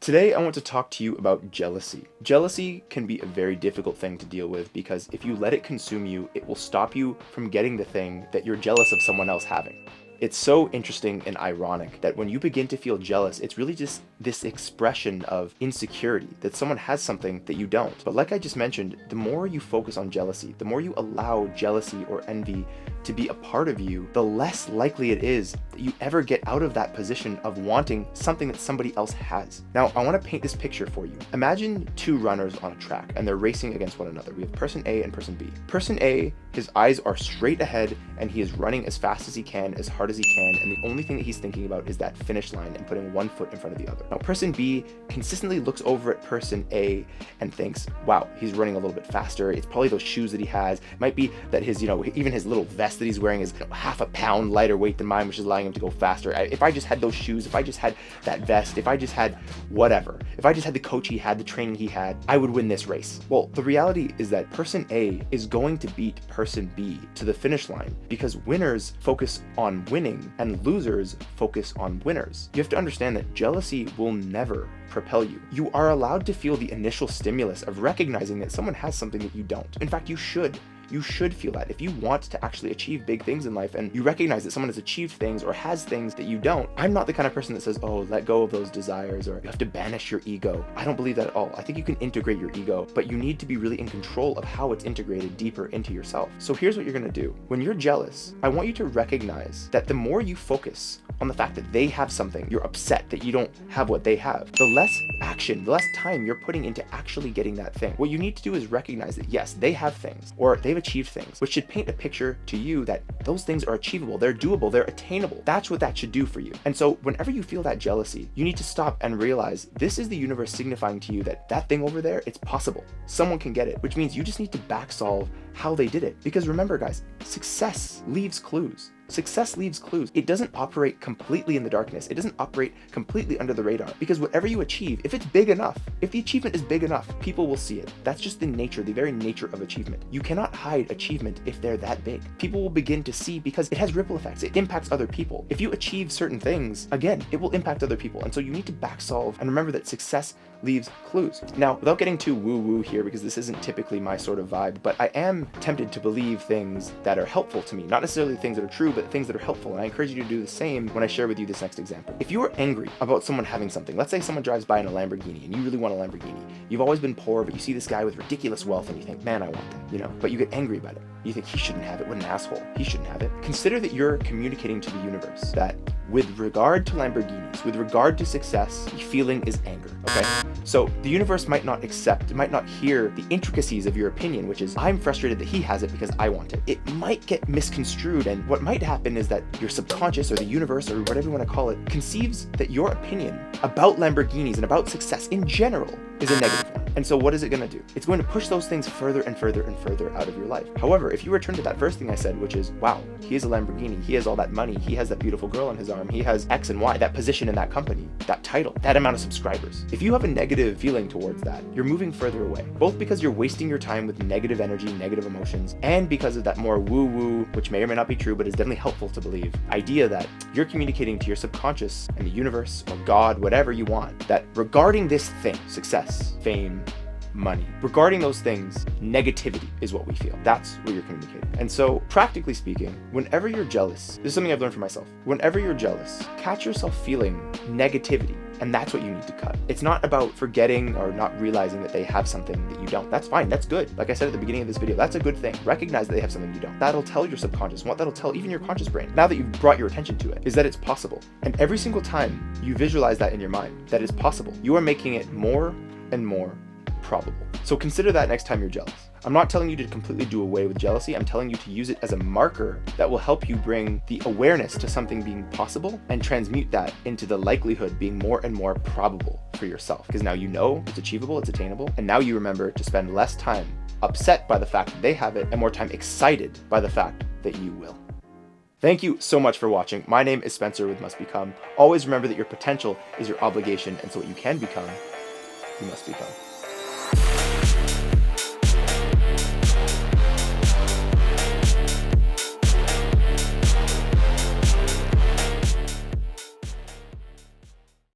Today, I want to talk to you about jealousy. Jealousy can be a very difficult thing to deal with because if you let it consume you, it will stop you from getting the thing that you're jealous of someone else having. It's so interesting and ironic that when you begin to feel jealous, it's really just this expression of insecurity, that someone has something that you don't. But like I just mentioned, the more you focus on jealousy, the more you allow jealousy or envy to be a part of you, the less likely it is that you ever get out of that position of wanting something that somebody else has. Now, I want to paint this picture for you. Imagine two runners on a track and they're racing against one another. We have person A and person B. Person A, his eyes are straight ahead and he is running as fast as he can, as hard as he can, and the only thing that he's thinking about is that finish line and putting one foot in front of the other. Now, person B consistently looks over at person A and thinks, wow, he's running a little bit faster. It's probably those shoes that he has. It might be that his, even his little vest that he's wearing is half a pound lighter weight than mine, which is allowing him to go faster. If I just had those shoes, if I just had that vest, if I just had whatever, if I just had the coach he had, the training he had, I would win this race. Well, the reality is that person A is going to beat person B to the finish line because winners focus on winning and losers focus on winners. You have to understand that jealousy will never propel you. You are allowed to feel the initial stimulus of recognizing that someone has something that you don't. In fact, you should. You should feel that. If you want to actually achieve big things in life and you recognize that someone has achieved things or has things that you don't, I'm not the kind of person that says, oh, let go of those desires or you have to banish your ego. I don't believe that at all. I think you can integrate your ego, but you need to be really in control of how it's integrated deeper into yourself. So here's what you're gonna do. When you're jealous, I want you to recognize that the more you focus on the fact that they have something, you're upset that you don't have what they have, the less action, the less time you're putting into actually getting that thing. What you need to do is recognize that yes, they have things or they've achieved things, which should paint a picture to you that those things are achievable, they're doable, they're attainable. That's what that should do for you. And so whenever you feel that jealousy, you need to stop and realize this is the universe signifying to you that that thing over there, it's possible. Someone can get it, which means you just need to back solve how they did it. Because remember guys, success leaves clues. Success leaves clues. It doesn't operate completely in the darkness. It doesn't operate completely under the radar because whatever you achieve, if it's big enough, if the achievement is big enough, people will see it. That's just the very nature of achievement. You cannot hide achievement if they're that big. People will begin to see because it has ripple effects. It impacts other people. If you achieve certain things, again, it will impact other people. And so you need to back solve and remember that success leaves clues. Now, without getting too woo-woo here, because this isn't typically my sort of vibe, but I am tempted to believe things that are helpful to me. Not necessarily things that are true, but things that are helpful. And I encourage you to do the same when I share with you this next example. If you are angry about someone having something, let's say someone drives by in a Lamborghini and you really want a Lamborghini. You've always been poor, but you see this guy with ridiculous wealth and you think, man, I want that, but you get angry about it. You think he shouldn't have it. What an asshole. He shouldn't have it. Consider that you're communicating to the universe that with regard to Lamborghinis, with regard to success, the feeling is anger, okay? So the universe might not accept, it might not hear the intricacies of your opinion, which is, I'm frustrated that he has it because I want it. It might get misconstrued, and what might happen is that your subconscious or the universe or whatever you want to call it conceives that your opinion about Lamborghinis and about success in general is a negative one. And so what is it going to do? It's going to push those things further and further and further out of your life. However, if you return to that first thing I said, which is, wow, he has a Lamborghini, he has all that money, he has that beautiful girl on his arm, he has X and Y, that position in that company, that title, that amount of subscribers. If you have a negative feeling towards that, you're moving further away, both because you're wasting your time with negative energy, negative emotions, and because of that more woo-woo, which may or may not be true, but is definitely helpful to believe, idea that you're communicating to your subconscious and the universe or God, whatever you want, that regarding this thing, success, fame, money, regarding those things, negativity is what we feel. That's what you're communicating. And so practically speaking, whenever you're jealous, this is something I've learned for myself. Whenever you're jealous, catch yourself feeling negativity, and that's what you need to cut. It's not about forgetting or not realizing that they have something that you don't. That's fine. That's good. Like I said at the beginning of this video, that's a good thing. Recognize that they have something you don't. That'll tell your subconscious, what that'll tell even your conscious brain, now that you've brought your attention to it, is that it's possible. And every single time you visualize that in your mind, that it's possible, you are making it more and more probable. So consider that next time you're jealous. I'm not telling you to completely do away with jealousy. I'm telling you to use it as a marker that will help you bring the awareness to something being possible and transmute that into the likelihood being more and more probable for yourself. Because now you know it's achievable, it's attainable, and now you remember to spend less time upset by the fact that they have it and more time excited by the fact that you will. Thank you so much for watching. My name is Spencer with Must Become. Always remember that your potential is your obligation, and so what you can become, you must become.